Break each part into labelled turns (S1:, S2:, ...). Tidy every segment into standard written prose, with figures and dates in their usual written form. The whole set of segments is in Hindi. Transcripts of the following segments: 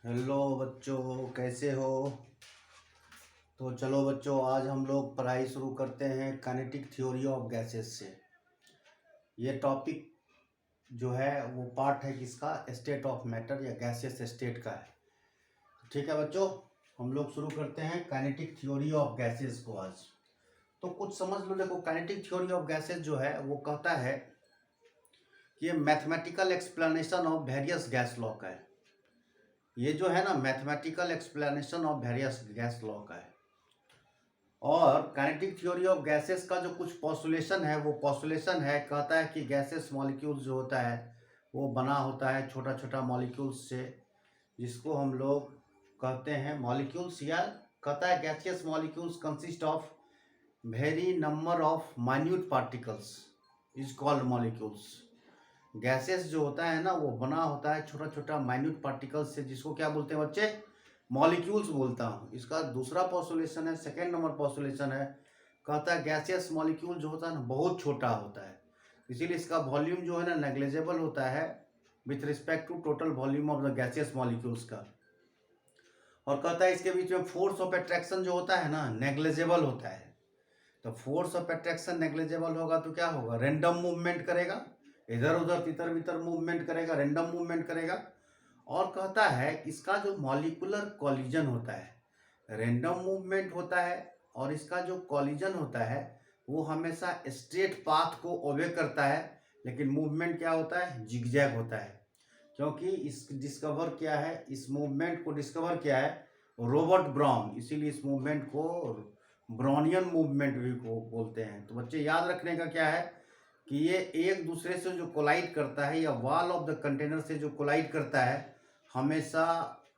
S1: हेलो बच्चों, कैसे हो। तो चलो बच्चों, आज हम लोग पढ़ाई शुरू करते हैं काइनेटिक थ्योरी ऑफ गैसेस से। ये टॉपिक जो है वो पार्ट है किसका, स्टेट ऑफ मैटर या गैसेस स्टेट का है। ठीक है बच्चों, हम लोग शुरू करते हैं काइनेटिक थ्योरी ऑफ गैसेस को आज। तो कुछ समझ लो। देखो, काइनेटिक थ्योरी ऑफ गैसेस जो है वो कहता है कि ये mathematical explanation of various gas law का है। ये जो है ना, mathematical explanation of various gas law का है। और काइनेटिक थ्योरी ऑफ गैसेस का जो कुछ पॉस्टुलेशन है, वो पॉस्टुलेशन है, कहता है कि गैसेस मॉलिक्यूल्स जो होता है वो बना होता है छोटा छोटा मॉलिक्यूल्स से, जिसको हम लोग कहते हैं मॉलिक्यूल्स, या कहता है gaseous molecules consist of very number of minute particles is called molecules. Gases जो होता है ना वो बना होता है छोटा छोटा माइन्यूट पार्टिकल्स से, जिसको क्या बोलते हैं बच्चे, मॉलिक्यूल्स बोलता हूँ। इसका दूसरा पॉस्टुलेशन है, सेकेंड नंबर पॉस्टुलेशन है, कहता है गैसियस मॉलिक्यूल जो होता है ना बहुत छोटा होता है, इसीलिए इसका वॉल्यूम जो है ना नेग्लिजिबल होता है with respect to total volume of the gaseous molecules का। और कहता है इसके बीच में फोर्स ऑफ अट्रैक्शन जो होता है ना नेग्लिजिबल होता है। तो फोर्स ऑफ अट्रैक्शन नेग्लिजिबल होगा तो क्या होगा, रैंडम मूवमेंट करेगा, इधर उधर तितर बितर मूवमेंट करेगा, रैंडम मूवमेंट करेगा। और कहता है इसका जो मॉलिकुलर कॉलिजन होता है, रैंडम मूवमेंट होता है, और इसका जो कॉलिजन होता है वो हमेशा स्ट्रेट पाथ को ओबे करता है, लेकिन मूवमेंट क्या होता है, जिगजैग होता है। क्योंकि इस डिस्कवर किया है, इस मूवमेंट को डिस्कवर किया है रॉबर्ट ब्राउन, इसीलिए इस मूवमेंट को ब्राउनियन मूवमेंट भी को बोलते हैं। तो बच्चे याद रखने का क्या है कि ये एक दूसरे से जो कोलाइड करता है या वॉल ऑफ द कंटेनर से जो कोलाइड करता है हमेशा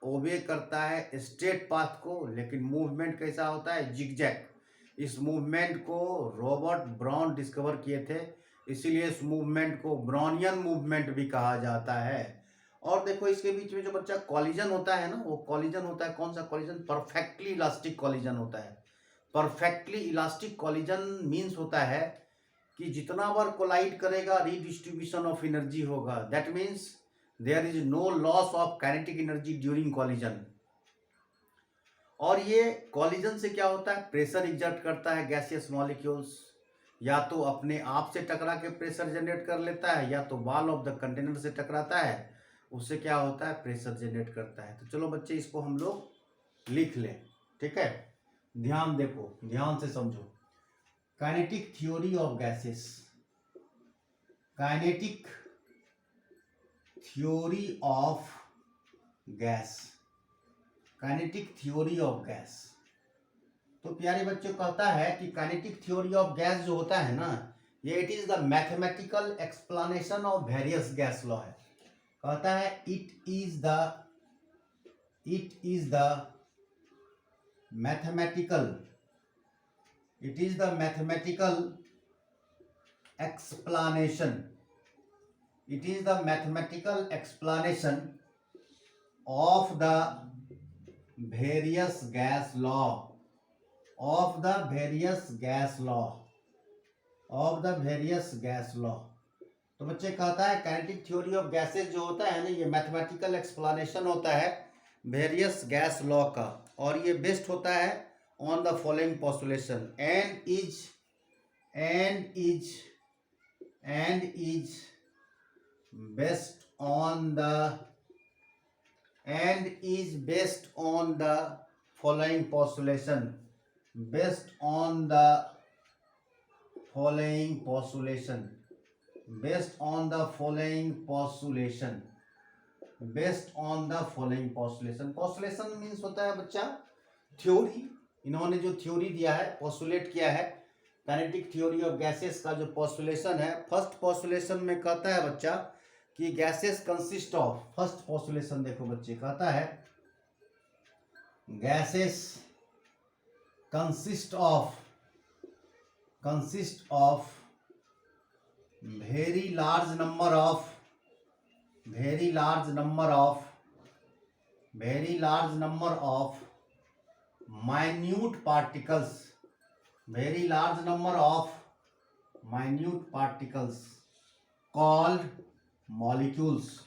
S1: ओबे करता है स्ट्रेट पाथ को, लेकिन मूवमेंट कैसा होता है, जिगजैग। इस मूवमेंट को रॉबर्ट ब्राउन डिस्कवर किए थे, इसीलिए इस मूवमेंट को ब्राउनियन मूवमेंट भी कहा जाता है। और देखो इसके बीच में जो बच्चा कॉलिजन होता है ना, वो कॉलिजन होता है कौन सा कॉलिजन, परफेक्टली इलास्टिक कॉलिजन होता है। परफेक्टली इलास्टिक कॉलिजन मीन्स होता है कि जितना बार कोलाइड करेगा रीडिस्ट्रीब्यूशन ऑफ एनर्जी होगा, that means there is no loss of kinetic energy during collision. और ये कॉलिजन से क्या होता है, प्रेशर एग्जर्ट करता है गैसियस मॉलिक्यूल्स, या तो अपने आप से टकरा के प्रेशर जनरेट कर लेता है, या तो वॉल ऑफ द कंटेनर से टकराता है, उससे क्या होता है, प्रेशर जनरेट करता है। तो चलो बच्चे इसको हम लोग लिख लें, ठीक है। ध्यान देखो, ध्यान से समझो। Kinetic theory of gases, kinetic theory of gas, kinetic theory of gas. तो प्यारे बच्चों कहता है कि काइनेटिक थ्योरी ऑफ गैस जो होता है ना, ये it is the mathematical explanation of various gas law है। कहता है it is the mathematical, it is the mathematical explanation, it is the mathematical explanation of the various gas law, of the various gas law, of the various gas law। तो बच्चे कहता है काइनेटिक थ्योरी ऑफ गैसेस जो होता है ना, ये मैथमेटिकल एक्सप्लेनेशन होता है वेरियस गैस लॉ का, और ये बेस्ड होता है on the following postulation and is based on the following postulation, based on the following postulation, based on the following postulation, based on the following postulation। postulation means होता है बच्चा थ्योरी। इन्होंने जो थ्योरी दिया है, पोस्टुलेट किया है काइनेटिक थ्योरी ऑफ गैसेस का जो पोस्टुलेशन है, फर्स्ट पोस्टुलेशन में कहता है बच्चा कि गैसेस कंसिस्ट ऑफ, फर्स्ट पोस्टुलेशन देखो बच्चे, कहता है gases consist of very large number of minute particles, very large number of minute particles called molecules,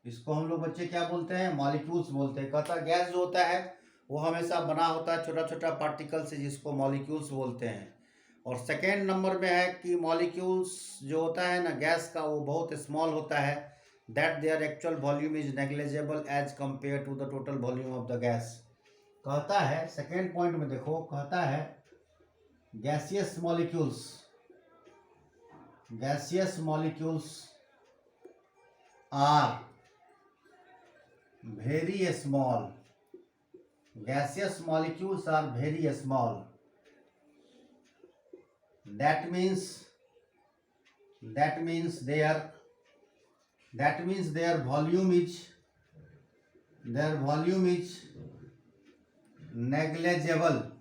S1: इसको हम लोग बच्चे क्या बोलते हैं, मॉलिक्यूल्स बोलते हैं। कहता गैस जो होता है वो हमेशा बना होता है छोटा छोटा पार्टिकल से, जिसको मॉलिक्यूल्स बोलते हैं। और सेकेंड नंबर में है कि मॉलिक्यूल्स जो होता है ना गैस का, वो बहुत स्मॉल होता है, that their actual volume is negligible as compare to the total volume of the gas. कहता है सेकेंड पॉइंट में देखो, कहता है gaseous molecules are very small. Gaseous molecules are very small. That means their volume is negligible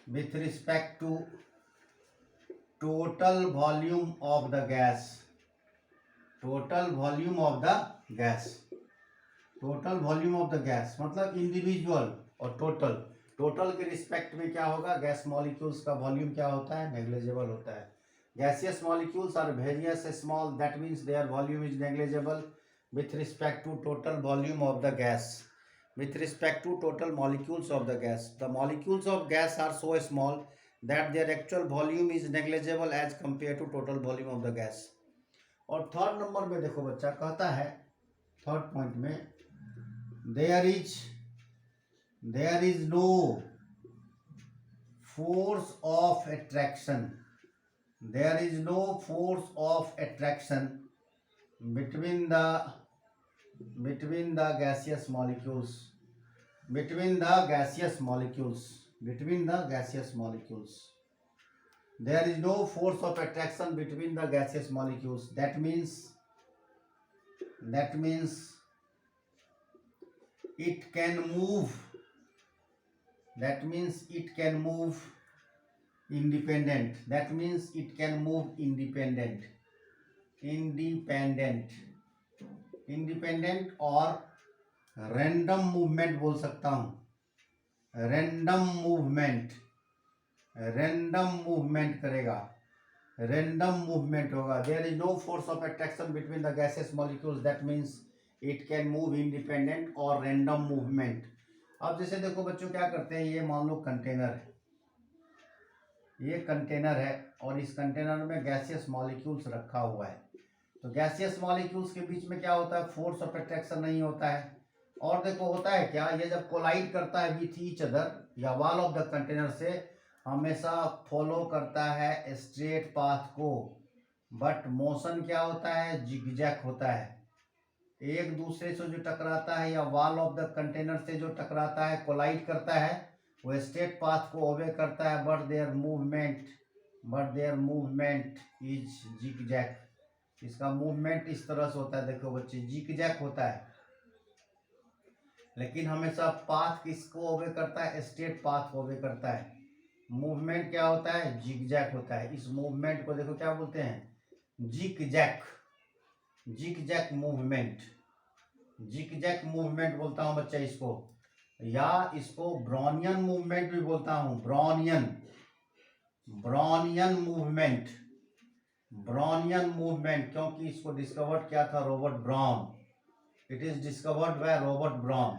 S1: with respect to total volume of the gas. Total volume of the gas मतलब इंडिविजुअल और टोटल के रिस्पेक्ट में क्या होगा, गैस मॉलिक्यूल्स का वॉल्यूम क्या होता है, नेग्लिजिबल होता है। Gaseous molecules are various small, that means their volume is negligible with respect to total volume of the gas, with respect to total molecules of the gas. The molecules of gas are so small that their actual volume is negligible as compared to total volume of the gas. और थर्ड नंबर में देखो बच्चा, कहता है थर्ड पॉइंट में, there is no force of attraction between the gaseous molecules. There is no force of attraction between the gaseous molecules. That means it can move. independent और रैंडम मूवमेंट बोल सकता हूँ, रैंडम मूवमेंट करेगा, रैंडम मूवमेंट होगा। There is no force of attraction between the gases molecules, that means it can move independent और रैंडम मूवमेंट। अब जैसे देखो बच्चों क्या करते हैं, ये मान लो कंटेनर है, ये कंटेनर है और इस कंटेनर में गैसियस मॉलिक्यूल्स रखा हुआ है। तो गैसियस मॉलिक्यूल्स के बीच में क्या होता है, फोर्स ऑफ अट्रैक्शन नहीं होता है। और देखो होता है क्या, ये जब कोलाइड करता है विथ ईच अदर या वॉल ऑफ द कंटेनर से, हमेशा फॉलो करता है स्ट्रेट पाथ को, बट मोशन क्या होता है, जिगजैग होता है। एक दूसरे से जो टकराता है या वॉल ऑफ द कंटेनर से जो टकराता है, कोलाइड करता है, वो स्ट्रेट पाथ को ओबे करता है, but there movement is zigzag. इसका मूवमेंट इस तरह से होता है, देखो बच्चे, जिगजैग होता है, लेकिन हमेशा पाथ किसको ओबे करता है, स्ट्रेट पाथ को ओबे करता है। मूवमेंट क्या होता है, जिगजैग होता है। इस मूवमेंट को देखो क्या बोलते हैं, जिगजैग मूवमेंट बोलता हूं बच्चा इसको, या इसको ब्राउनियन मूवमेंट भी बोलता हूं, ब्राउनियन मूवमेंट, क्योंकि इसको डिस्कवर्ड किया था Robert brown. It is discovered by Robert brown.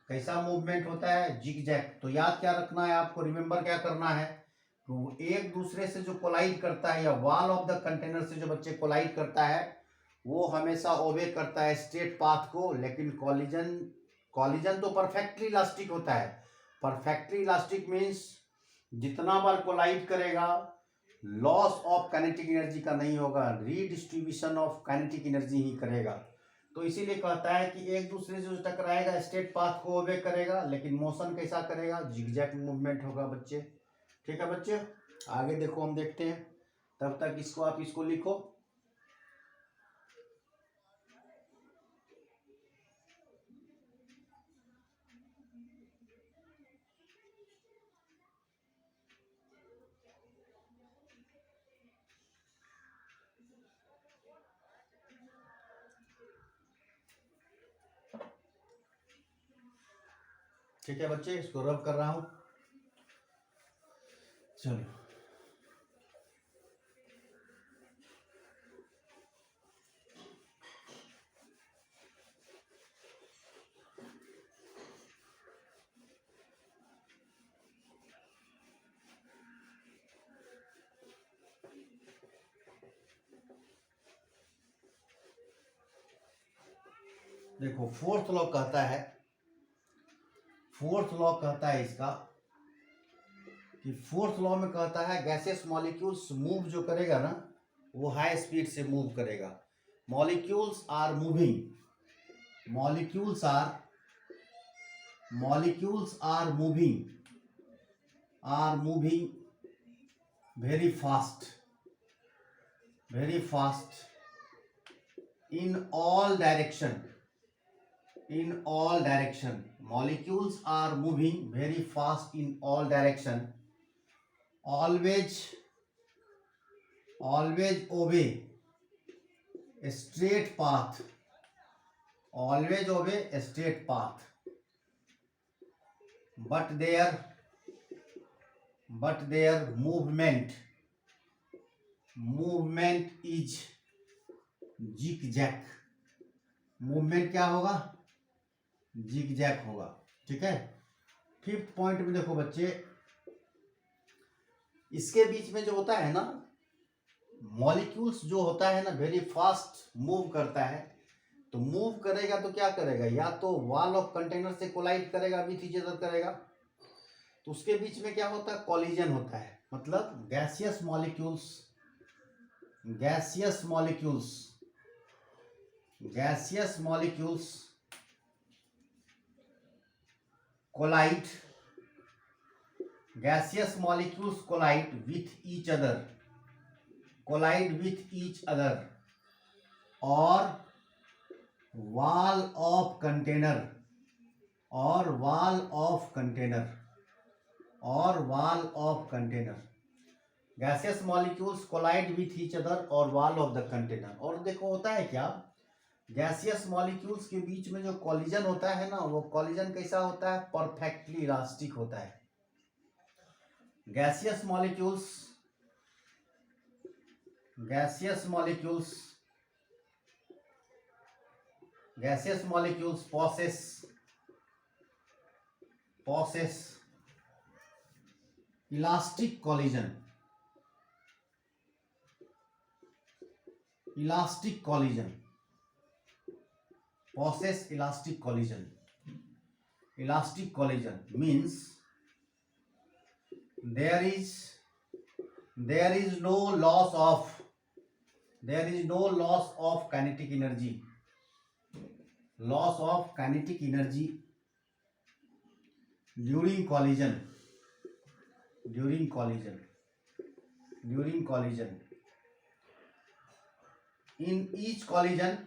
S1: कैसा मूवमेंट होता है, जिगजैग। तो याद क्या रखना है आपको, रिमेंबर क्या करना है, तो एक दूसरे से जो कोलाइड करता है या वॉल ऑफ द कंटेनर से जो बच्चे कोलाइड करता है, वो हमेशा ओबे करता है स्ट्रेट पाथ को, लेकिन कॉलिजन तो परफेक्टली इलास्टिक होता है। परफेक्टली इलास्टिक मीन्स जितना बार कोलाइड करेगा, लॉस ऑफ काइनेटिक एनर्जी का नहीं होगा, रीडिस्ट्रीब्यूशन ऑफ काइनेटिक एनर्जी ही करेगा। तो इसीलिए कहता है कि एक दूसरे से जो टकराएगा स्ट्रेट पाथ को ओबे करेगा, लेकिन मोशन कैसा करेगा, जिगजैग मूवमेंट होगा बच्चे। ठीक है बच्चे, आगे देखो हम देखते हैं, तब तक इसको आप इसको लिखो। ठीक है बच्चे, इसको रब कर रहा हूं। चलो देखो फोर्थ लॉ कहता है इसका कि फोर्थ लॉ में कहता है गैसेस मॉलिक्यूल्स मूव जो करेगा ना वो हाई स्पीड से मूव करेगा। Molecules are moving very fast in all direction. Molecules are moving very fast in all direction. Always obey a straight path. But their movement is zigzag. Movement क्या होगा? जिगजैग होगा। ठीक है। फिफ्थ पॉइंट में देखो बच्चे, इसके बीच में जो होता है ना मॉलिक्यूल्स जो होता है ना वेरी फास्ट मूव करता है। तो मूव करेगा तो क्या करेगा, या तो वॉल ऑफ कंटेनर से कोलाइड करेगा, विथ ईच अदर करेगा, तो उसके बीच में क्या होता है, कॉलिजन होता है। मतलब gaseous molecules collide with each other or wall of container gaseous molecules collide with each other और वॉल ऑफ द कंटेनर। और देखो होता है क्या, गैसियस मॉलिक्यूल्स के बीच में जो कॉलिजन होता है ना, वो कॉलिजन कैसा होता है, परफेक्टली इलास्टिक होता है। Gaseous molecules possess elastic collision means there is no loss of kinetic energy during collision in each collision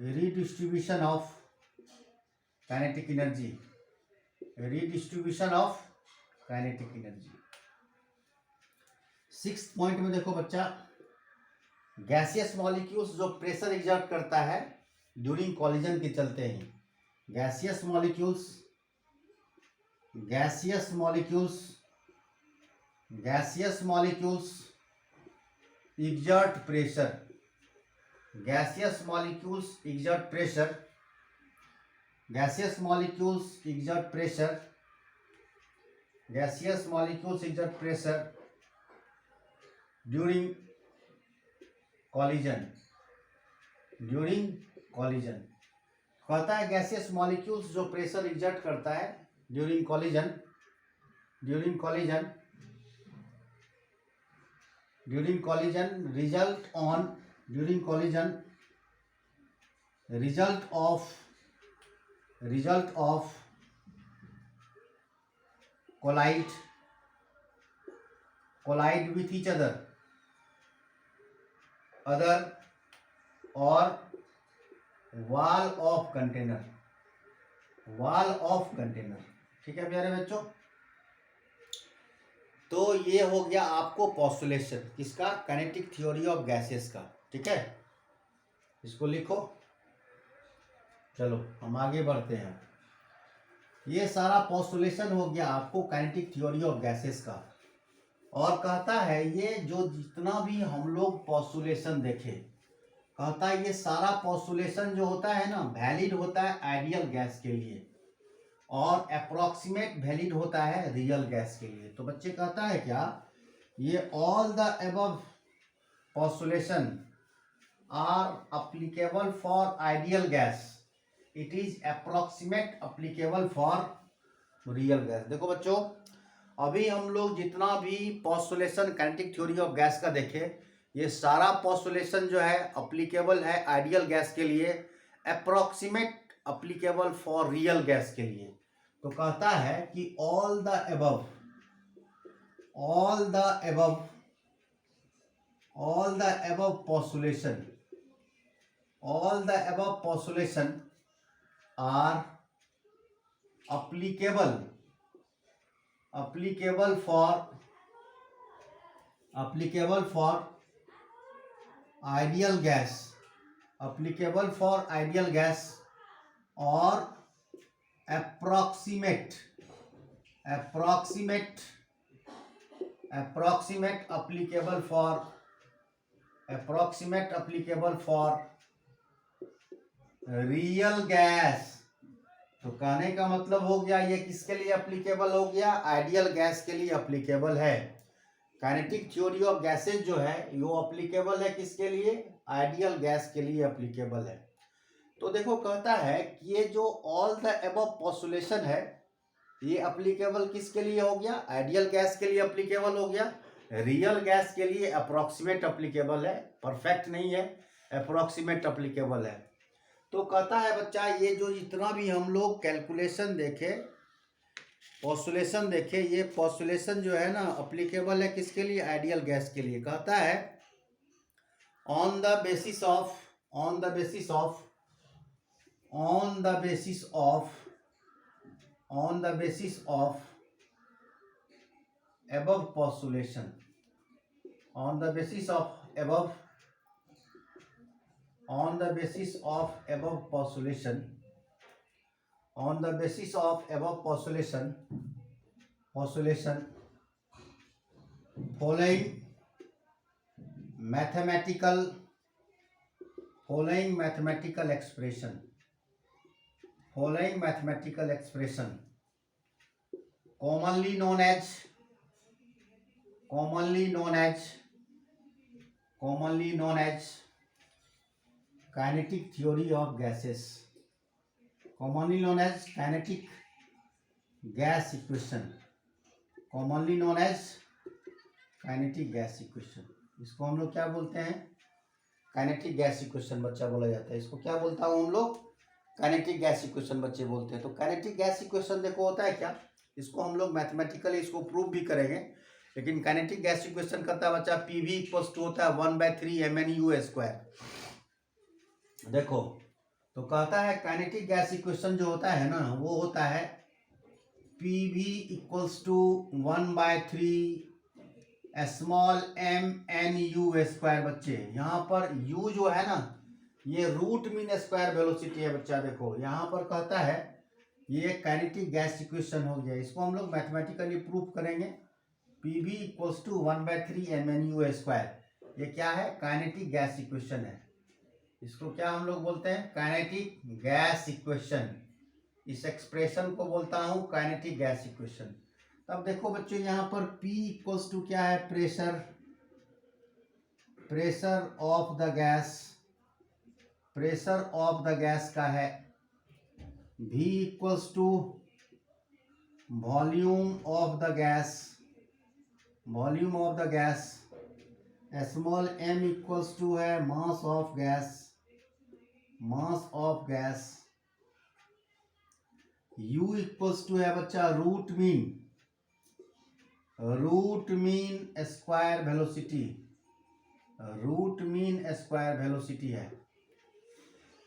S1: redistribution of kinetic energy sixth point में देखो बच्चा, गैसियस मॉलिक्यूल्स जो प्रेशर एग्जर्ट करता है ड्यूरिंग कॉलिजन के चलते हैं, gaseous molecules exert pressure during collision कहता है गैसियस मॉलिक्यूल्स जो प्रेशर एग्जर्ट करता है during collision result of collide with each other or wall of container। ठीक है प्यारे बच्चों, तो ये हो गया आपको पोस्टुलेशन किसका, काइनेटिक थ्योरी ऑफ गैसेस का। ठीक है, इसको लिखो। चलो हम आगे बढ़ते हैं। ये सारा पोस्टुलेशन हो गया आपको काइनेटिक थ्योरी ऑफ गैसेस का। और कहता है ये जो जितना भी हम लोग पोस्टुलेशन देखे, कहता है ये सारा पोस्टुलेशन जो होता है ना वैलिड होता है आइडियल गैस के लिए। और अप्रोक्सीमेट वैलिड होता है रियल गैस के लिए। तो बच्चे कहता है क्या, ये all the above postulation are applicable for ideal gas, it is approximate applicable for real gas. देखो बच्चों, अभी हम लोग जितना भी postulation kinetic theory of gas का देखे, ये सारा पोस्टुलेशन जो है अप्लीकेबल है आइडियल गैस के लिए, approximate applicable for real gas के लिए। तो कहता है कि all the above postulation are applicable for ideal gas, or approximate applicable for real gas. तो कहने का मतलब हो गया ये किसके लिए अप्लीकेबल हो गया, आइडियल गैस के लिए अप्लीकेबल है। काइनेटिक थ्योरी ऑफ गैसेज जो है वो अप्लीकेबल है किसके लिए, आइडियल गैस के लिए अप्लीकेबल है। तो देखो कहता है कि ये जो ऑल द अबव पोस्टुलेशन है ये अप्लीकेबल किसके लिए हो गया, आइडियल गैस के लिए अप्लीकेबल हो गया, रियल गैस के लिए अप्रोक्सीमेट अप्लीकेबल है, परफेक्ट नहीं है, अप्रोक्सीमेट अप्लीकेबल है। तो कहता है बच्चा ये जो जितना भी हम लोग कैलकुलेशन देखे, पोस्टुलेशन देखे, ये पोस्टुलेशन जो है ना अप्लीकेबल है किसके लिए, आइडियल गैस के लिए। कहता है on the basis of above postulation, on the basis of above postulation, following mathematical expression, commonly known as kinetic theory of gases, commonly known as kinetic gas equation, इसको हम लोग क्या बोलते हैं, काइनेटिक गैस इक्वेशन बच्चा बोला जाता है। इसको क्या बोलता हूँ हम लोग, काइनेटिक गैस इक्वेशन बच्चे बोलते हैं। तो काइनेटिक गैस इक्वेशन देखो होता है क्या, इसको हम लोग मैथमेटिकली इसको प्रूव भी करेंगे, लेकिन काइनेटिक गैस इक्वेशन करता है बच्चा PV इक्वल्स टू होता है 1/3 mnu²। देखो तो कहता है काइनेटिक गैस इक्वेशन जो होता है ना वो होता है PV equals to 1/3 small mnu²। बच्चे यहाँ पर u जो है ना ये रूट मीन स्क्वायर वेलोसिटी है बच्चा। देखो यहाँ पर कहता है ये काइनेटिक गैस इक्वेशन हो गया, इसको हम लोग मैथमेटिकली प्रूफ करेंगे। PV इक्वल्स टू 1/3 mnu², ये क्या है, काइनेटिक गैस इक्वेशन है। इसको क्या हम लोग बोलते हैं, काइनेटिक गैस इक्वेशन। इस एक्सप्रेशन को बोलता हूँ काइनेटिक गैस इक्वेशन। तब देखो बच्चों यहाँ पर P इक्वल्स टू क्या है, प्रेशर ऑफ द गैस का है। V equals to volume of the gas, small m equals to है mass of gas. U equals to है बच्चा रूट मीन स्क्वायर वेलोसिटी, है।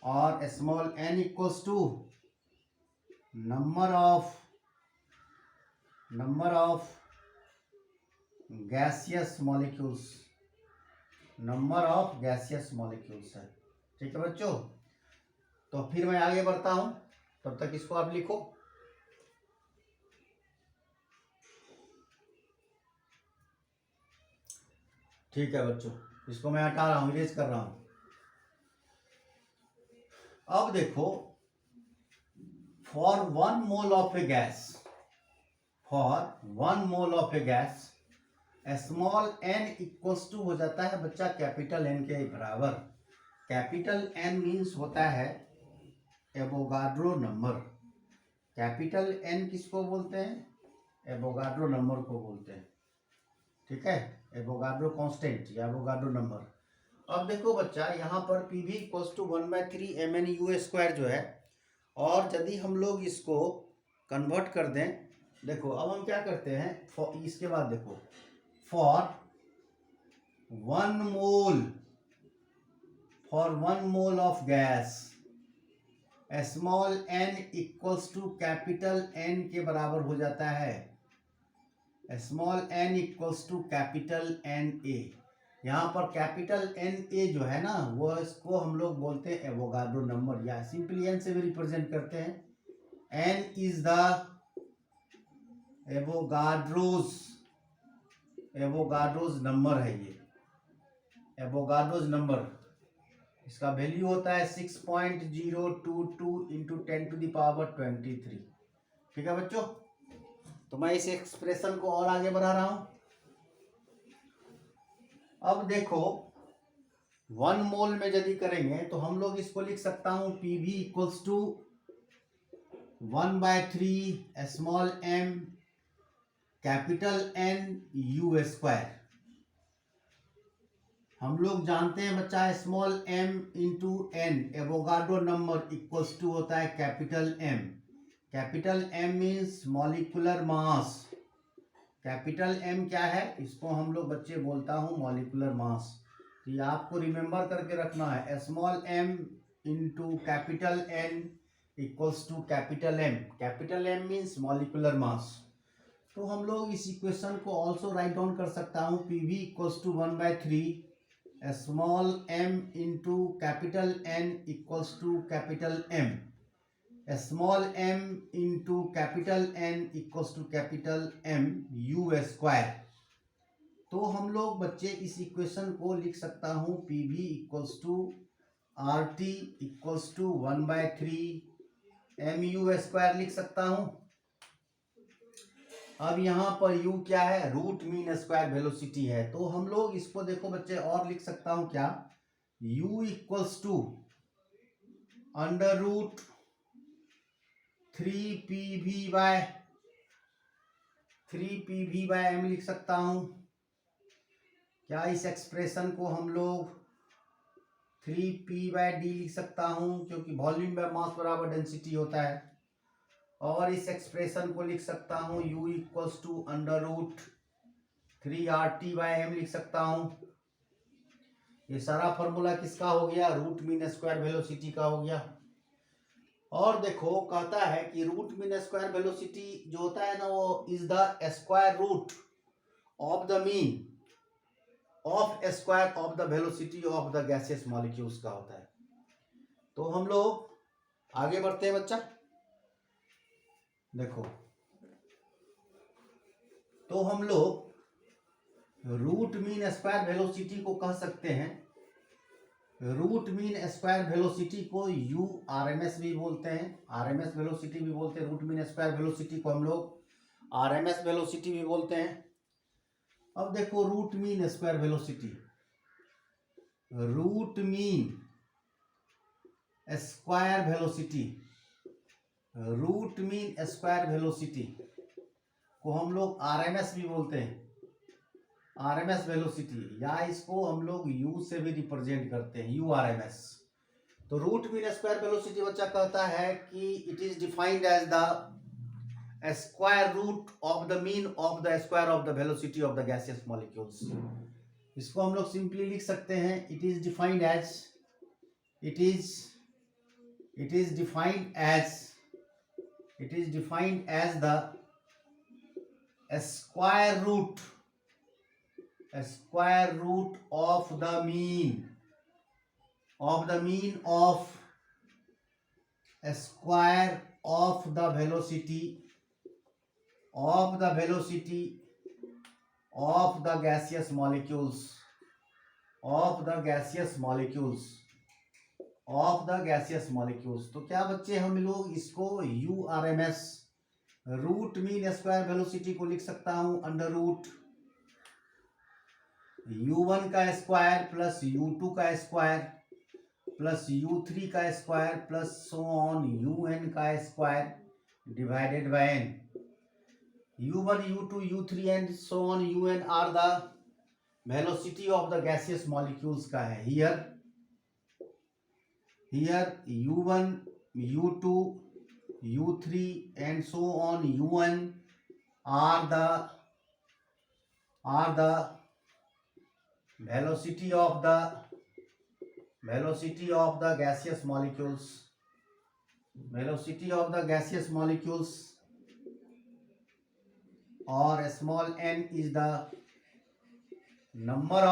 S1: और small n equals to number of gaseous molecules है। ठीक है बच्चों, तो फिर मैं आगे बढ़ता हूं, तब तक इसको आप लिखो। ठीक है बच्चों, इसको मैं हटा रहा हूं, इरेज कर रहा हूं। अब देखो for 1 mole of a gas, for 1 mole of a gas, small n equals to हो जाता है बच्चा कैपिटल N के बराबर। कैपिटल N मीन्स होता है एवोगाड्रो नंबर। कैपिटल N किसको बोलते हैं? एवोगाड्रो नंबर को बोलते हैं, ठीक है, एवोगाड्रो कांस्टेंट या एवोगाड्रो नंबर। अब देखो बच्चा, यहाँ पर P V equals to 1/3 mn² जो है, और यदि हम लोग इसको कन्वर्ट कर दें, देखो अब हम क्या करते हैं, इसके बाद देखो, for 1 mole of gas small n equals to capital N के बराबर हो जाता है। Small n equals to capital N A। यहाँ पर कैपिटल N A जो है ना, वो इसको हम लोग बोलते हैं एवोगाड्रो नंबर, या सिंपली N से भी रिप्रेजेंट करते हैं। N is the Avogadro's number है, ये एवोगाड्रोज नंबर। इसका वैल्यू होता है 6.022 इंटू 10⁻23। ठीक है बच्चों, तो मैं इस एक्सप्रेशन को और आगे बढ़ा रहा हूं। अब देखो 1 मोल में यदि करेंगे तो हम लोग इसको लिख सकता हूं PV equals to 1/3 small m capital N U²। हम लोग जानते हैं बच्चा, small m into n Avogadro number equals to होता है capital M। Capital M means molecular mass. Capital M क्या है, इसको हम लोग बच्चे बोलता हूँ मॉलिक्यूलर मास। तो ये आपको रिमेंबर करके रखना है, small m into capital N equals to capital M। Capital M means molecular mass. तो हम लोग इस इक्वेशन को ऑल्सो राइट डाउन कर सकता हूँ, PV equals to 1/3 small m into capital N equals to capital M। Small m into capital N equals to capital M U²। तो हम लोग बच्चे इस इक्वेशन को लिख सकता हूँ, PV equals to RT equals to 1/3 MU² लिख सकता हूँ। अब यहाँ पर U क्या है, रूट मीन स्क्वायर वेलोसिटी है। तो हम लोग इसको देखो बच्चे और लिख सकता हूँ क्या, U equals to under root 3PV/m लिख सकता हूँ। क्या इस एक्सप्रेशन को हम लोग 3P/d लिख सकता हूँ, क्योंकि वॉल्यूम बाय मास बराबर डेंसिटी होता है। और इस एक्सप्रेशन को लिख सकता हूँ U equals to under root 3RT/m लिख सकता हूँ। ये सारा फॉर्मूला किसका हो गया, रूट मीन स्क्वायर वेलोसिटी का हो गया। और देखो कहता है कि रूट मीन स्क्वायर वेलोसिटी जो होता है ना, वो is the square root of the mean of square of the velocity of the gaseous molecules का होता है। तो हम लोग आगे बढ़ते हैं बच्चा, देखो तो हम लोग रूट मीन स्क्वायर वेलोसिटी को कह सकते हैं, रूट मीन स्क्वायर वेलोसिटी को URMS भी बोलते हैं, RMS वेलोसिटी भी बोलते हैं। रूट मीन स्क्वायर वेलोसिटी को हम लोग RMS वेलोसिटी भी बोलते हैं। अब देखो root mean square velocity, root mean square velocity, root mean square velocity को हम लोग RMS भी बोलते हैं, RMS वेलोसिटी, या इसको हम लोग U से भी रिप्रेजेंट करते हैं, URMS। तो रूट मीन स्क्वायर वेलोसिटी बच्चा कहता है कि it is defined as the square root of the mean of the square of the velocity of the gaseous molecules. इसको हम लोग सिंपली लिख सकते हैं, it is defined as the square root of the mean of square of the velocity of the gaseous molecules of the gaseous molecules. तो क्या बच्चे हम लोग इसको URMS root mean square velocity को लिख सकता हूं अंडर रूट U1 का स्क्वायर प्लस U2 का स्क्वायर प्लस U3 का square plus so on UN का square divided bye n। U1, U2, U3 and so on UN are the velocity of the gaseous molecules का है। Here U1, U2, U3 and so on UN are the velocity of the gaseous molecules. Velocity of the gaseous molecules or small n is the number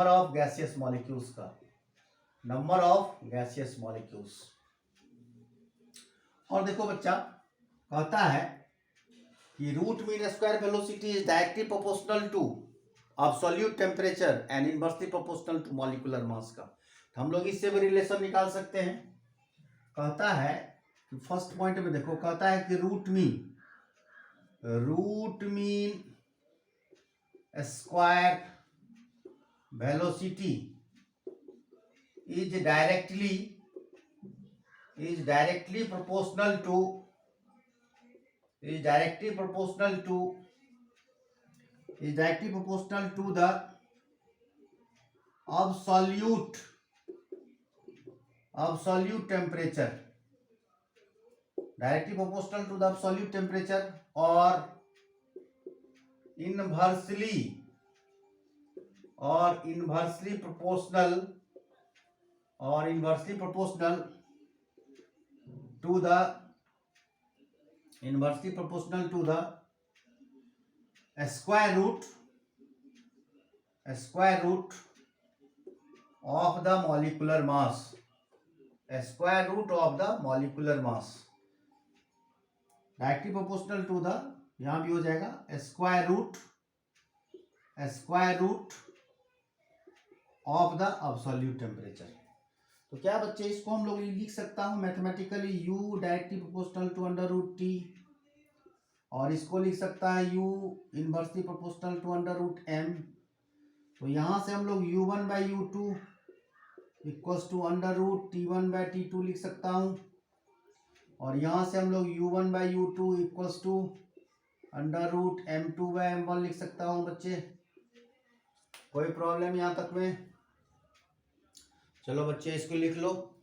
S1: of gaseous molecules का number of gaseous molecules। और देखो बच्चा कहता है कि root mean square velocity is directly proportional to absolute temperature and inversely proportional to molecular mass का। तो हम लोग इससे भी रिलेशन निकाल सकते हैं। कहता है कि फर्स्ट पॉइंट में देखो, कहता है कि root mean square velocity is directly proportional to the absolute temperature, directly proportional to the absolute temperature or inversely proportional to the square root of the molecular mass, directly proportional to the, यहां भी हो जाएगा square root of the absolute temperature. तो क्या बच्चे इसको हम लोग लिख सकता हूं mathematically U directly proportional to under root T, और इसको लिख सकता है U inversely proportional to under root M। तो यहां से हम लोग U1 by U2 equals to under root T1 by T2 लिख सकता हूं, और यहां से हम लोग U1 by U2 equals to under root M2 by M1 लिख सकता हूं। बच्चे कोई प्रॉब्लम यहां तक में? चलो बच्चे इसको लिख लो।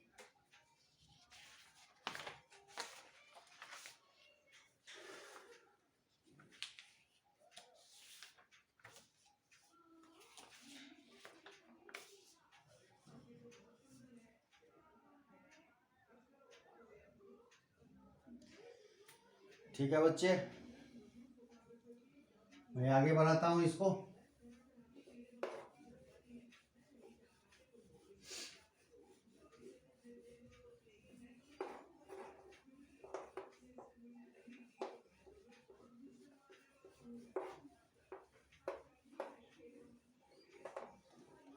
S1: ठीक है बच्चे, मैं आगे बढ़ाता हूं इसको।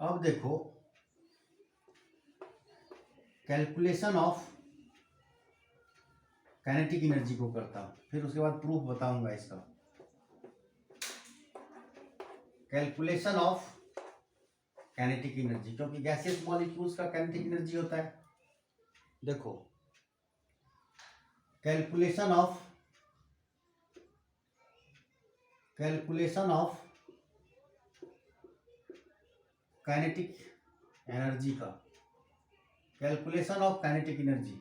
S1: अब देखो कैलकुलेशन ऑफ काइनेटिक एनर्जी को करता हूं, फिर उसके बाद प्रूफ बताऊंगा इसका। कैलकुलेशन ऑफ काइनेटिक एनर्जी, क्योंकि गैसियस मॉलिक्यूल्स का काइनेटिक एनर्जी होता है। देखो कैलकुलेशन ऑफ काइनेटिक एनर्जी का, कैलकुलेशन ऑफ काइनेटिक एनर्जी।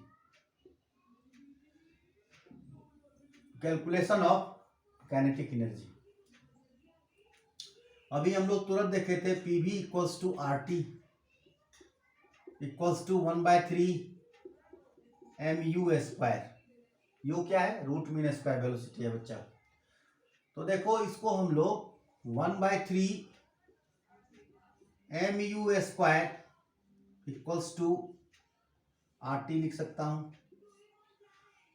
S1: अभी हम लोग तुरंत देखे थे PV equals to RT equals to 1/3 MU square. U क्या है? रूट मीन स्क्वायर वेलोसिटी है बच्चा। तो देखो इसको हम लोग 1/3 MU square equals to RT लिख सकता हूं।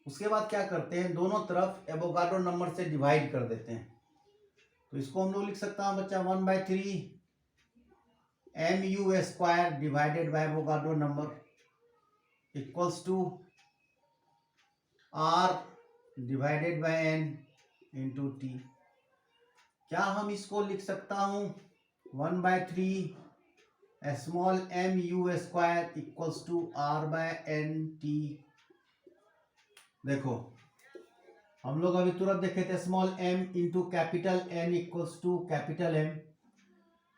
S1: उसके बाद क्या करते हैं, दोनों तरफ एवोगाड्रो नंबर से डिवाइड कर देते हैं। तो इसको हम लोग लिख सकता हूं बच्चा 1/3 M U square divided by Avogadro number equals to R divided by N into T. क्या हम इसको लिख सकता हूं 1/3 small M U square equals to R by N T. देखो हम लोग अभी तुरंत देखे थे small M into capital N equals to capital M,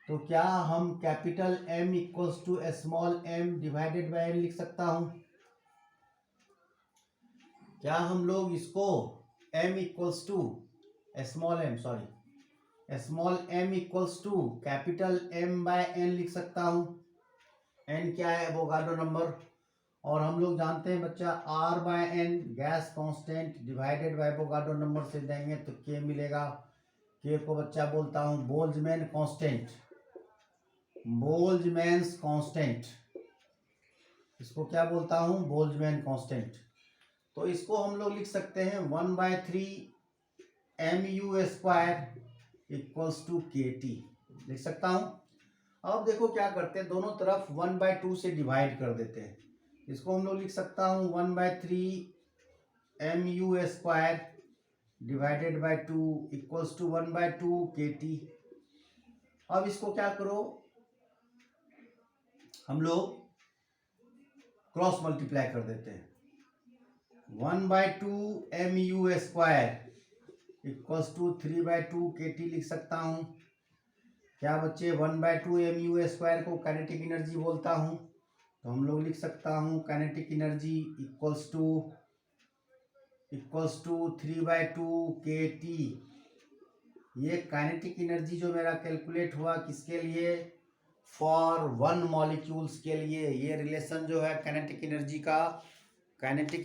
S1: तो क्या हम capital M equals to small M divided by N लिख सकता हूं? क्या हम लोग इसको m equals to small M equals to capital M by N लिख सकता हूं? n क्या है? Avogadro number. और हम लोग जानते हैं बच्चा r by N gas constant divided by Avogadro number से देंगे तो k मिलेगा। k को बच्चा बोलता हूं बोल्ट्जमैन कांस्टेंट, बोल्ट्जमैन कांस्टेंट। इसको क्या बोलता हूं? Boltzmann constant. तो इसको हम लोग लिख सकते हैं 1/3 M U square equals to K T लिख सकता हूं। अब देखो क्या करते हैं, दोनों तरफ 1/2 से डिवाइड कर देते हैं। इसको हम लोग लिख सकता हूं 1/3 M U square divided by 2 equals to 1/2 K T. अब इसको क्या करो, हम लोग क्रॉस मल्टीप्लाई कर देते हैं। 1/2 M U square equals to 3/2 K T लिख सकता हूं। क्या बच्चे 1/2 एम यू स्क्वायर को काइनेटिक एनर्जी बोलता हूं, तो हम लोग लिख सकता हूं kinetic energy equals to 3/2 K T. ये काइनेटिक एनर्जी जो मेरा कैलकुलेट हुआ किसके लिए? फॉर 1 मॉलिक्यूल्स के लिए। ये रिलेशन जो है काइनेटिक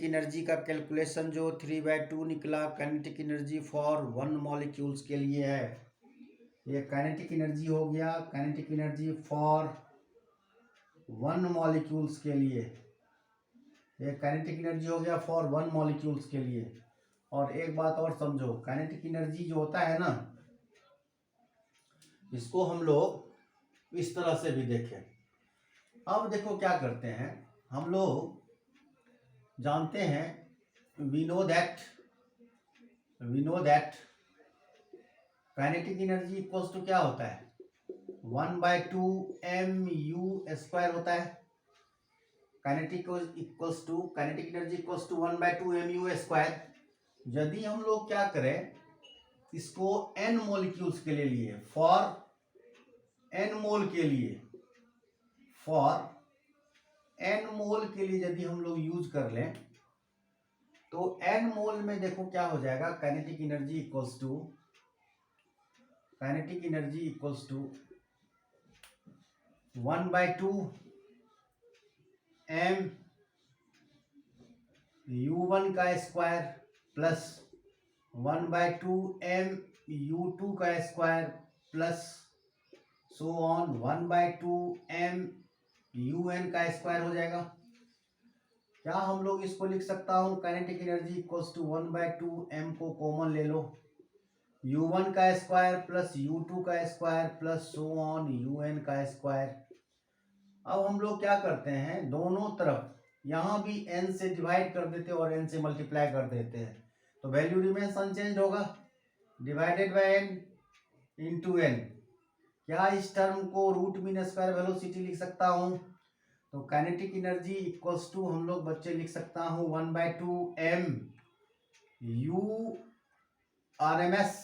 S1: एनर्जी का कैलकुलेशन जो 3/2 निकला, काइनेटिक एनर्जी फॉर 1 मॉलिक्यूल्स के लिए है। ये काइनेटिक एनर्जी हो गया, काइनेटिक एनर्जी फॉर 1 मॉलिक्यूल्स के लिए। ये काइनेटिक एनर्जी हो गया फॉर 1 मॉलिक्यूल्स के लिए। और एक बात और समझो, काइनेटिक एनर्जी जो होता है ना, इसको हम लोग इस तरह से भी देखें। अब देखो क्या करते हैं, हम लोग जानते हैं we know that kinetic energy equals to क्या होता है? 1/2 एम यू स्क्वायर होता है। Kinetic energy equals to 1/2 M U square. यदि हम लोग क्या करें, इसको n मॉलिक्यूल्स के लिए लिए, फॉर n मोल के लिए यदि हम लोग यूज कर लें, तो n मोल में देखो क्या हो जाएगा, kinetic energy equals to 1/2 m u1 का स्क्वायर प्लस 1/2 एम u2 का square plus so on 1/2 m un का स्क्वायर हो जाएगा। क्या हम लोग इसको लिख सकता हूँ kinetic energy equals to 1/2 m को कॉमन ले लो, u1 का स्क्वायर प्लस u2 का square plus so on un का स्क्वायर। अब हम लोग क्या करते हैं, दोनों तरफ यहाँ भी n से डिवाइड कर देते हैं और n से मल्टीप्लाई कर देते हैं, तो वैल्यू रिमेन्स अनचेंज होगा, divided by n into n। क्या इस टर्म को रूट मीन स्क्वायर वेलोसिटी लिख सकता हूँ? तो काइनेटिक एनर्जी इक्वल्स टू हम लोग बच्चे लिख सकता हूँ 1/2 M U R M S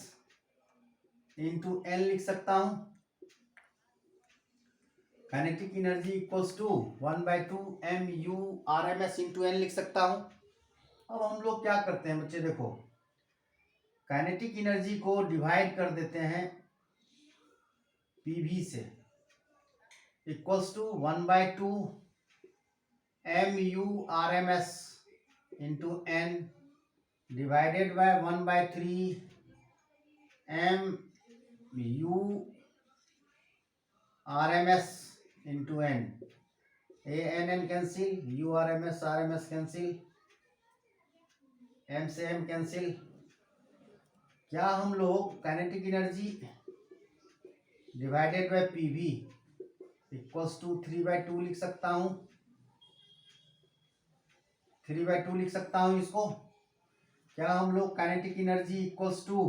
S1: into N लिख सकता हूँ। Kinetic energy equals to 1/2 M U R M S into N लिख सकता हूँ। अब हम लोग क्या करते हैं बच्चे, देखो काइनेटिक एनर्जी को डिवाइड कर देते हैं पीवी से, equals to 1/2 M U R M S into N divided by 1/3 M U R M S into N. N cancel, U R M S cancel, M से एम कैंसिल। क्या हम लोग kinetic energy divided by PV equals to 3/2 लिख सकता हूं, 3/2 लिख सकता हूं इसको। क्या हम लोग kinetic energy equals to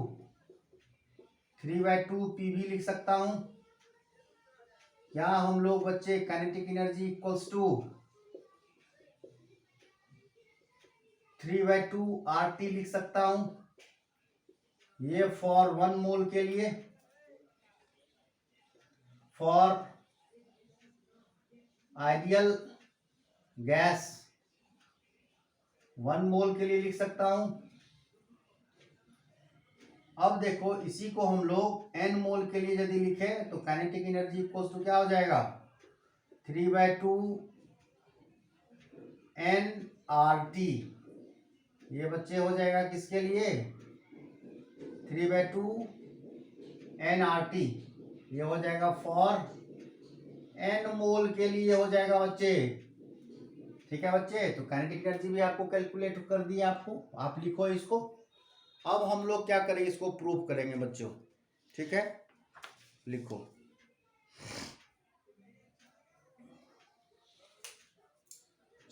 S1: 3/2 PV लिख सकता हूं? क्या हम लोग बच्चे kinetic energy equals to 3/2 RT लिख सकता हूं? ये फॉर 1 मोल के लिए, फॉर आइडियल गैस 1 मोल के लिए लिख सकता हूं। अब देखो इसी को हम लोग n मोल के लिए यदि लिखे तो काइनेटिक एनर्जी इक्वल्स टू क्या हो जाएगा, 3/2 nRT। ये बच्चे हो जाएगा किसके लिए, 3/2 nRT। ये हो जाएगा फॉर n मोल के लिए हो जाएगा बच्चे। ठीक है बच्चे, तो काइनेटिक एनर्जी भी आपको कैलकुलेट कर दिया आपको, आप लिखो इसको। अब हम लोग क्या करेंगे, इसको प्रूव करेंगे बच्चों। ठीक है, लिखो।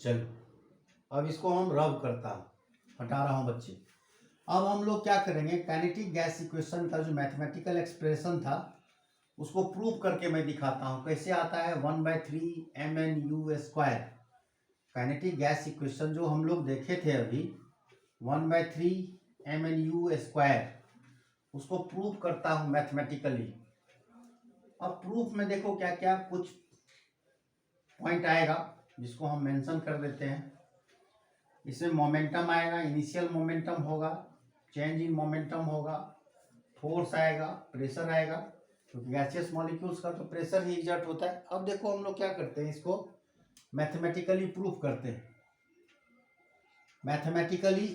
S1: चलो अब इसको हम रब करता हूं, हटा रहा हूं बच्चे। अब हम लोग क्या करेंगे, काइनेटिक गैस इक्वेशन का जो मैथमेटिकल एक्सप्रेशन था उसको प्रूव करके मैं दिखाता हूं कैसे आता है। 1/3 mnu²। काइनेटिक गैस इक्वेशन जो हम लोग देखे थे अभी 1/3 mnu², उसको प्रूव करता हूं मैथमेटिकली। अब प्रूफ में देखो क्या क्या कुछ पॉइंट आएगा जिसको हम मेंशन कर देते हैं। इसमें मोमेंटम आएगा, इनिशियल मोमेंटम होगा, चेंज इन मोमेंटम होगा, फोर्स आएगा, प्रेशर आएगा, क्योंकि गैसियस मॉलिक्यूल्स का तो प्रेशर ही एग्जर्ट होता है। अब देखो हम लोग क्या करते हैं, इसको मैथमेटिकली प्रूफ करते हैं। Mathematically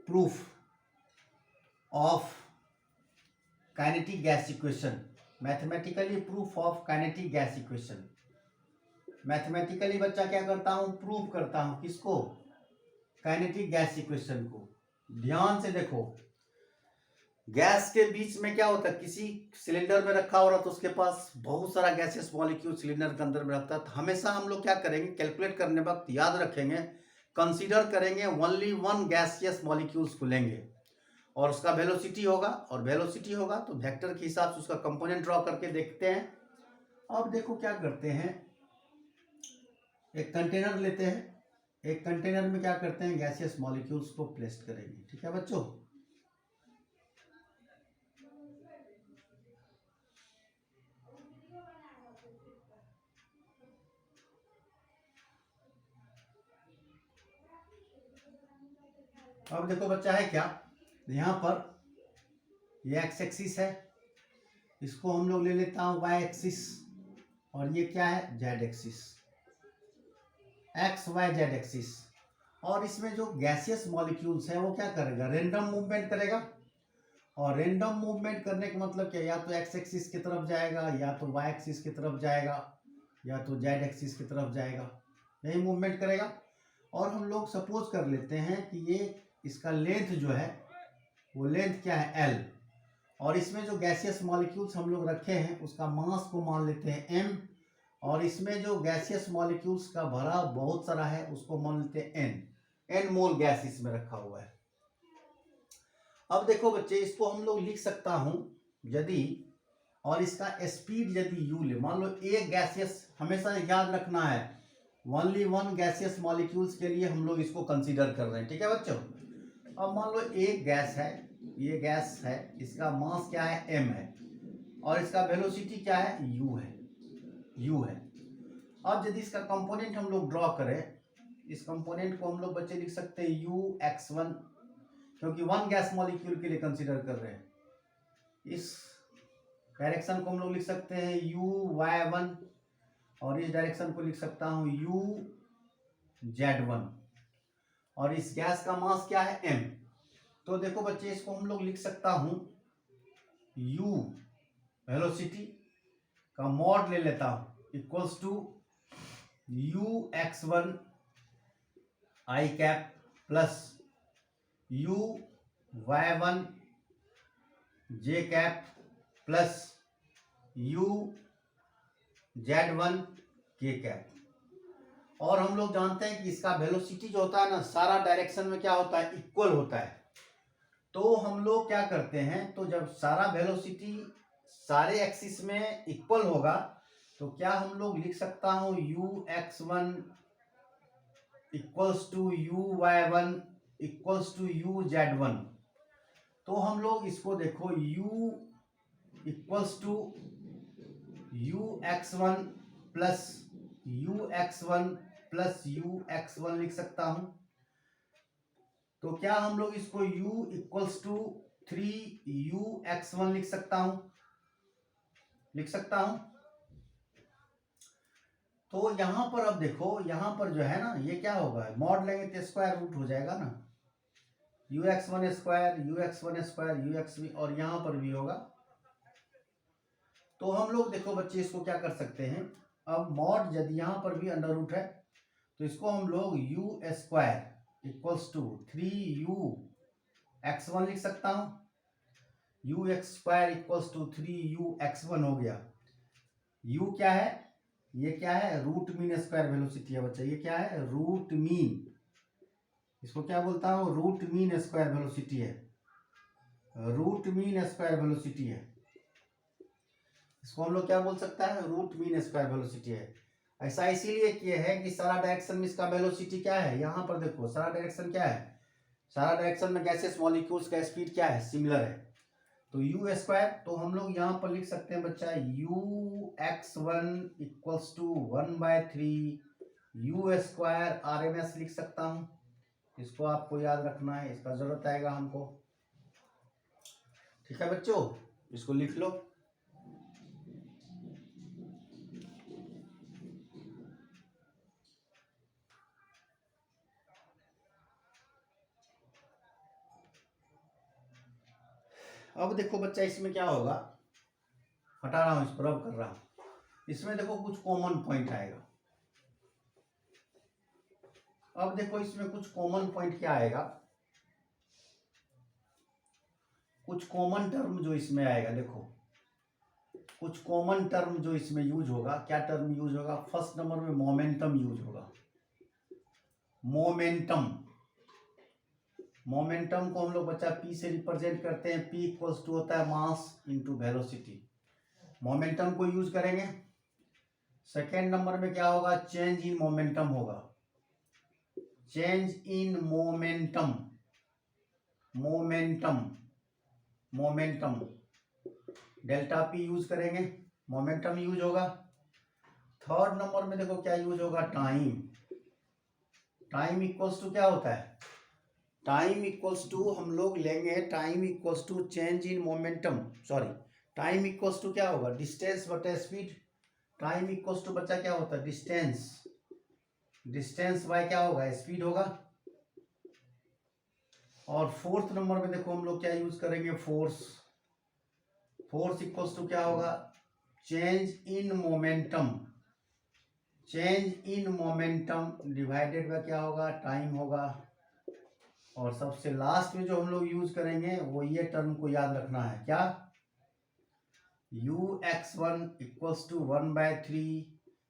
S1: proof of kinetic gas equation. Mathematically proof of kinetic gas equation. Mathematically बच्चा क्या करता हूं, प्रूफ करता हूं किसको, काइनेटिक गैस इक्वेशन को। ध्यान से देखो, गैस के बीच में क्या होता है, किसी सिलेंडर में रखा हो रहा तो उसके पास बहुत सारा गैसियस मॉलिक्यूल सिलेंडर के अंदर में रखता है। तो हमेशा हम लोग क्या करेंगे, कैलकुलेट करने वक्त याद रखेंगे, कंसीडर करेंगे ओनली 1 गैसियस मॉलिक्यूल्स को लेंगे और उसका वेलोसिटी होगा, और वेलोसिटी होगा तो वेक्टर के हिसाब से उसका कंपोनेंट ड्रॉ करके देखते हैं। अब देखो क्या करते हैं, एक कंटेनर लेते हैं, एक कंटेनर में क्या करते हैं, गैसियस मॉलिक्यूल्स को प्लेस करेंगे। ठीक है बच्चों, अब देखो बच्चा है क्या, यहाँ पर ये एक्स एक्सिस है, इसको हम लोग ले लेता हूँ वाई एक्सिस, और ये क्या है, Z axis, X Y Z axis. और इसमें जो गैसियस मॉलिक्यूल्स है वो क्या करेगा, रेंडम मूवमेंट करेगा। और रेंडम मूवमेंट करने का मतलब क्या, या तो एक्स एक्सिस की तरफ जाएगा, या तो वाई एक्सिस की तरफ जाएगा, या तो जेड एक्सिस की तरफ जाएगा, यही मूवमेंट करेगा। और हम लोग सपोज कर लेते हैं कि ये इसका लेंथ जो है वो लेंथ क्या है, एल, और इसमें जो गैसियस मॉलिक्यूल्स हम लोग रखे हैं उसका मास को मान लेते हैं एम, और इसमें जो गैसियस मॉलिक्यूल्स का भरा बहुत सारा है उसको मान लेते हैं एन मोल गैस इसमें रखा हुआ है। अब देखो बच्चे, इसको हम लोग लिख सकता हूं यदि, और इसका स्पीड यदि यू ले, मान लो एक गैसियस, हमेशा याद रखना है ओनली 1 गैसियस मॉलिक्यूल्स के लिए हम लोग इसको कंसीडर कर रहे हैं। ठीक है बच्चों, अब मान लो एक गैस है, ये गैस है, इसका मास क्या है, m है, और इसका वेलोसिटी क्या है, u है, u है। अब यदि इसका कंपोनेंट हम लोग ड्रॉ करें, इस कंपोनेंट को हम लोग बच्चे लिख सकते हैं ux1, क्योंकि 1 गैस मॉलिक्यूल के लिए कंसीडर कर रहे हैं। इस डायरेक्शन को हम लोग लिख सकते हैं uy1, और इस डायरेक्शन को लिख सकता हूं uz1, और इस गैस का मास क्या है, m। तो देखो बच्चे, इसको हम लोग लिख सकता हूं u वेलोसिटी का मॉड ले लेता हूं equals to ux1 I cap plus uy1 j cap plus U Z1 के कैप। और हम लोग जानते हैं कि इसका वेलोसिटी जो होता है ना, सारा डायरेक्शन में क्या होता है, इक्वल होता है। तो हम लोग क्या करते हैं, तो जब सारा वेलोसिटी सारे एक्सिस में इक्वल होगा तो क्या हम लोग लिख सकता हूं ux1 equals to uy1 equals to uz1। तो हम लोग इसको देखो u equals to ux1 plus ux1 plus ux1 लिख सकता हूं। तो क्या हम लोग इसको u इक्वल्स टू 3ux1 लिख सकता हूं, तो यहां पर अब देखो, यहां पर जो है ना, ये क्या होगा, मॉड लेंगे तो स्क्वायर रूट हो जाएगा ना, ux1 square ux1 square ux और यहां पर भी होगा। तो हम लोग देखो बच्चे इसको क्या कर सकते हैं, अब मॉड यदि यहां पर भी अंडर रूट है तो इसको हम लोग u square equals to 3ux1 लिख सकता हूं, ux square equals to 3ux1 हो गया। u क्या है, ये क्या है, रूट मीन स्क्वायर वेलोसिटी है बच्चा, ये क्या है, रूट मीन, इसको क्या बोलता हूं, रूट मीन स्क्वायर वेलोसिटी है, रूट मीन स्क्वायर वेलोसिटी है, इसको हम लोग क्या बोल सकता है, रूट मीन स्क्वायर वेलोसिटी है। ऐसा इसीलिए किया है कि सारा डायरेक्शन में इसका वेलोसिटी क्या है, यहां पर देखो सारा डायरेक्शन क्या है, सारा डायरेक्शन में गैसेस मॉलिक्यूल्स का स्पीड क्या है, सिमिलर है। तो u स्क्वायर, तो हम लोग यहाँ पर लिख सकते हैं बच्चा ux1 equals to 1/3 u square RMS लिख सकता हूँ। इसको आपको याद रखना है, इसका जरूरत आएगा हमको, ठीक है बच्चों, इसको लिख लो। अब देखो बच्चा इसमें क्या होगा, हटा रहा हूं इसको, रब कर रहा हूं, इसमें देखो कुछ कॉमन पॉइंट आएगा। अब देखो इसमें कुछ कॉमन पॉइंट क्या आएगा, कुछ कॉमन टर्म जो इसमें आएगा, देखो कुछ कॉमन टर्म जो इसमें यूज होगा, क्या टर्म यूज होगा, फर्स्ट नंबर में मोमेंटम यूज होगा। मोमेंटम, मोमेंटम को हम लोग बच्चा p से रिप्रेजेंट करते हैं, p इक्वल्स टू होता है मास इनटू वेलोसिटी, मोमेंटम को यूज करेंगे। सेकेंड नंबर में क्या होगा, चेंज इन मोमेंटम होगा, change in momentum, momentum, momentum, delta p use करेंगे, मोमेंटम यूज होगा। थर्ड नंबर में देखो क्या यूज होगा, टाइम, टाइम इक्वल्स टू क्या होता है, टाइम इक्वल्स टू हम लोग लेंगे, time equals to change in momentum, sorry time equals to क्या होगा, डिस्टेंस बटे स्पीड, टाइम इक्वल्स टू बच्चा क्या होता है, डिस्टेंस, डिस्टेंस बाय क्या होगा, स्पीड होगा। और फोर्थ नंबर में देखो हम लोग क्या यूज करेंगे, फोर्स, फोर्स इक्वल्स टू क्या होगा, change in momentum, change in momentum divided by क्या होगा, टाइम होगा। और सबसे लास्ट में जो हम लोग यूज करेंगे वो ये टर्म को याद रखना है, क्या, ux1 equals to 1/3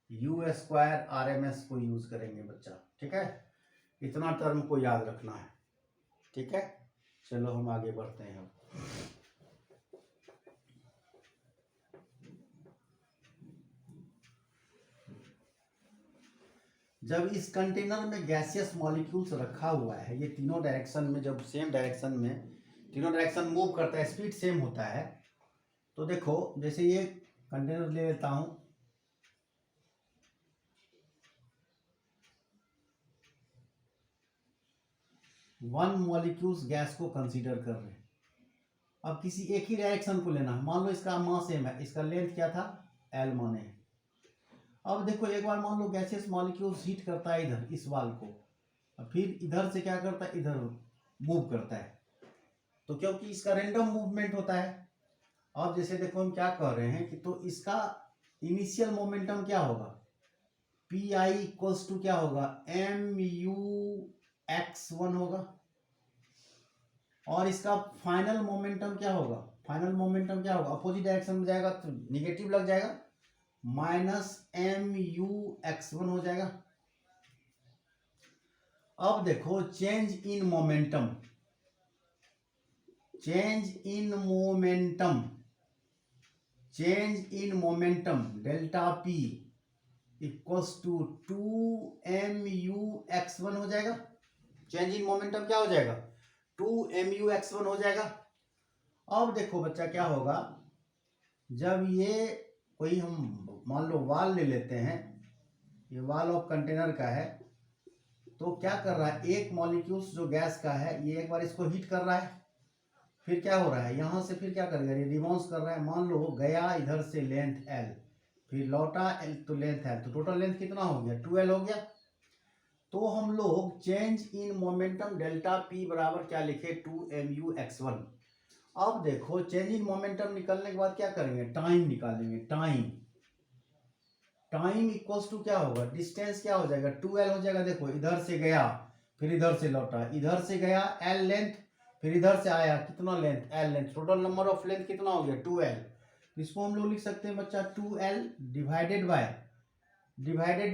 S1: u square RMS को यूज करेंगे बच्चा, ठीक है, इतना टर्म को याद रखना है, ठीक है। चलो हम आगे बढ़ते हैं। जब इस कंटेनर में गैसियस मॉलिक्यूल्स रखा हुआ है, ये तीनों डायरेक्शन में, जब सेम डायरेक्शन में तीनों डायरेक्शन मूव करता है, स्पीड सेम होता है, तो देखो जैसे ये कंटेनर ले लेता हूं, वन मॉलिक्यूल्स गैस को कंसीडर कर रहे हैं। अब किसी एक ही डायरेक्शन को लेना है, मान लो इसका मास सेम है, इसका लेंथ क्या था, L माने। अब देखो एक बार मान लो गैसियस मॉलिक्यूल्स हीट करता है इधर इस वाल को, और फिर इधर से क्या करता है, इधर मूव करता है, तो क्योंकि इसका रैंडम मूवमेंट होता है। अब जैसे देखो हम क्या कह रहे हैं कि तो इसका इनिशियल मोमेंटम क्या होगा, पी आई इक्वल्स टू क्या होगा, MUX1 होगा, और इसका फाइनल मोमेंटम क्या होगा, फाइनल मोमेंटम क्या होगा, अपोजिट डायरेक्शन में जाएगा तो निगेटिव लग जाएगा, -mu(x1) हो जाएगा। अब देखो change in momentum, delta P equals to 2mu(x1) हो जाएगा। चेंज इन मोमेंटम क्या हो जाएगा, 2mu(x1) हो जाएगा। अब देखो बच्चा क्या होगा, जब ये कोई हम मान लो वाल ले लेते हैं, ये वाल ऑफ कंटेनर का है, तो क्या कर रहा है, एक मॉलिक्यूल्स जो गैस का है ये एक बार इसको हीट कर रहा है, फिर क्या हो रहा है यहाँ से, फिर क्या करेगा, ये रिबाउंस कर रहा है। मान लो गया इधर से लेंथ l, फिर लौटा l तो लेंथ l, तो टोटल लेंथ कितना हो गया, 2l हो गया। तो हम लोग change in momentum delta p बराबर क्या लिखे, 2mu(x1). अब देखो चेंज इन मोमेंटम निकलने के बाद क्या करेंगे, टाइम निकालेंगे। टाइम इक्वल्स टू क्या होगा, डिस्टेंस क्या हो जाएगा, 2l हो जाएगा। देखो इधर से गया फिर इधर से लौटा, इधर से गया l लेंथ, फिर इधर से आया कितना length, l length, total number of length कितना हो गया, 2l। इसको हम लोग लिख सकते हैं बच्चा 2l डिवाइडेड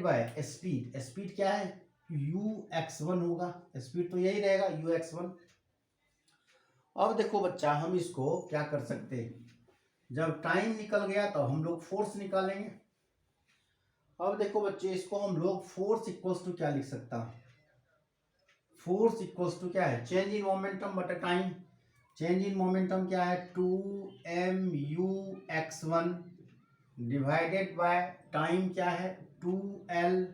S1: बाय स्पीड क्या है, u(x1) होगा, स्पीड तो यही रहेगा u(x1). अब देखो बच्चा हम इसको क्या कर सकते हैं, जब टाइम निकल गया तो हम लोग फोर्स निकालेंगे। अब देखो बच्चे इसको हम लोग फोर्स इक्वल्स टू क्या लिख सकता हूं, फोर्स इक्वल्स टू क्या है, चेंज इन मोमेंटम बटा टाइम। चेंज इन मोमेंटम क्या है, 2mu(x1) डिवाइडेड बाय टाइम क्या है, 2l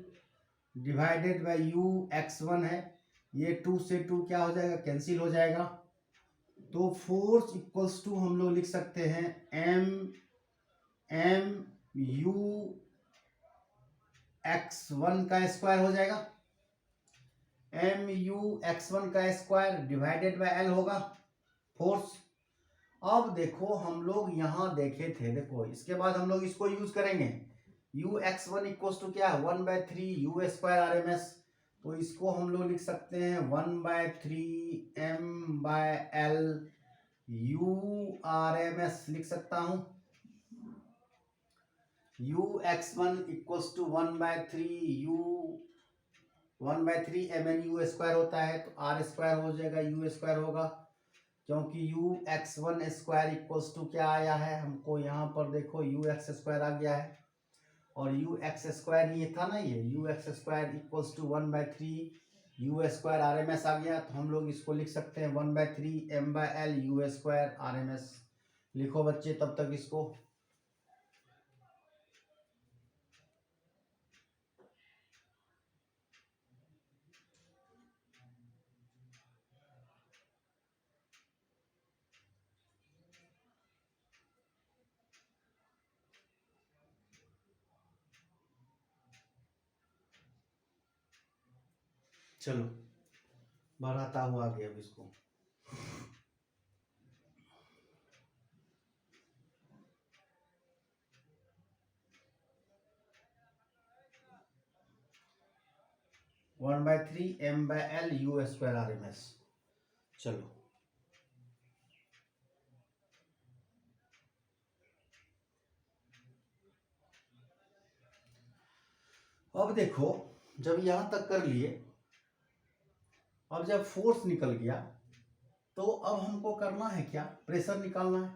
S1: डिवाइडेड बाय u(x1) है। ये 2 से 2 क्या हो जाएगा, कैंसिल हो जाएगा। तो फोर्स इक्वल्स टू हम लोग लिख सकते हैं mu(x1) का स्क्वायर हो जाएगा, mu(x1) का स्क्वायर डिवाइडेड बाय l होगा फोर्स। अब देखो हम लोग यहाँ देखे थे, देखो इसके बाद हम लोग इसको यूज करेंगे, u(x1) इक्वल्स टू क्या है, 1/3 u²RMS। तो इसको हम लोग लिख सकते हैं 1/3 m/l u(RMS) लिख सकता हूं। u(x1) इक्वल्स टू 1/3 mnu² होता है, तो r² हो जाएगा, u² होगा, क्योंकि u(x1² इक्वल्स टू क्या आया है हमको, यहाँ पर देखो u(x² आ गया है, और u(x²) ये था ना, ये u(x² इक्वल्स टू 1/3 u²RMS आ गया। तो हम लोग इसको लिख सकते हैं 1/3 m/l u²RMS। लिखो बच्चे तब तक इसको, चलो बढ़ाता हुआ आगे अब इसको। One by three m/l u²RMS। चलो अब देखो जब यहां तक कर लिए, अब जब फोर्स निकल गया तो अब हमको करना है क्या, प्रेशर निकालना है।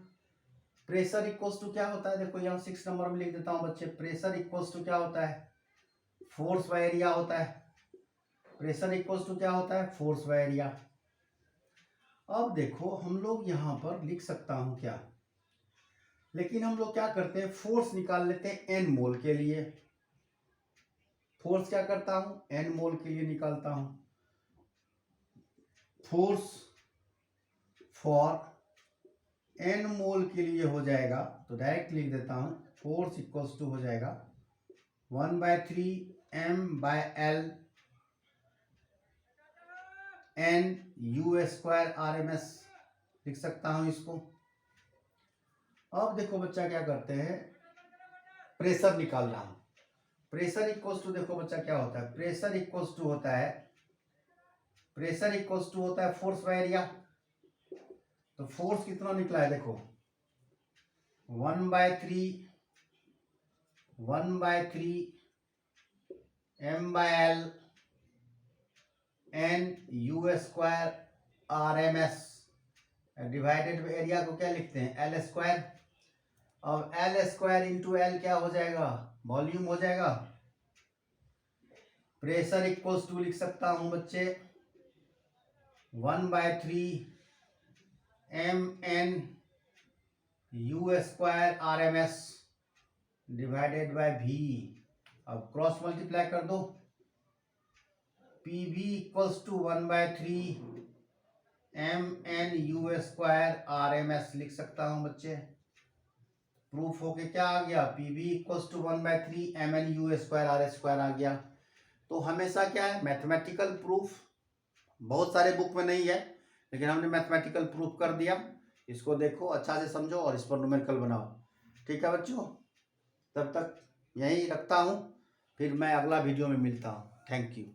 S1: प्रेशर इक्वल्स टू क्या होता है, देखो यहाँ 6 नंबर में लिख देता हूं बच्चे, प्रेशर इक्वल्स टू क्या होता है, फोर्स बाय एरिया होता है। प्रेशर इक्वल्स टू क्या होता है, फोर्स बाय एरिया। अब देखो हम लोग यहाँ पर लिख सकता हूं क्या, लेकिन हम लोग क्या करते हैं, फोर्स निकाल लेते हैं n मोल के लिए। फोर्स क्या करता हूं, n मोल के लिए निकालता हूं। फोर्स फॉर n मोल के लिए हो जाएगा, तो डायरेक्ट लिख देता हूं, फोर्स इक्वल्स टू हो जाएगा 1/3 m/l n u²RMS लिख सकता हूं इसको। अब देखो बच्चा क्या करते हैं, प्रेशर निकाल रहा हूं। प्रेशर इक्वल्स टू देखो बच्चा क्या होता है, प्रेशर इक्वल्स टू होता है फोर्स बाय एरिया। तो फोर्स कितना निकला है, देखो 1/3 m/l n u square RMS divided by area को क्या लिखते हैं एल स्क्वायर। अब एल स्क्वायर इंटू एल क्या हो जाएगा वॉल्यूम हो जाएगा। प्रेशर इक्वल्स टू लिख सकता हूं बच्चे 1/3 mn u स्क्वायर RMS डिवाइडेड बाय v। अब क्रॉस मल्टीप्लाई कर दो PV equals to 1/3 mn u square RMS लिख सकता हूं बच्चे। प्रूफ होके क्या आ गया PV equals to 1/3 mn u square R square आ गया। तो हमेशा क्या है मैथमेटिकल प्रूफ बहुत सारे बुक में नहीं है लेकिन हमने मैथमेटिकल प्रूफ कर दिया। इसको देखो अच्छा से समझो और इस पर न्यूमेरिकल बनाओ। ठीक है बच्चों, तब तक यहीं रखता हूँ, फिर मैं अगला वीडियो में मिलता हूँ। Thank you.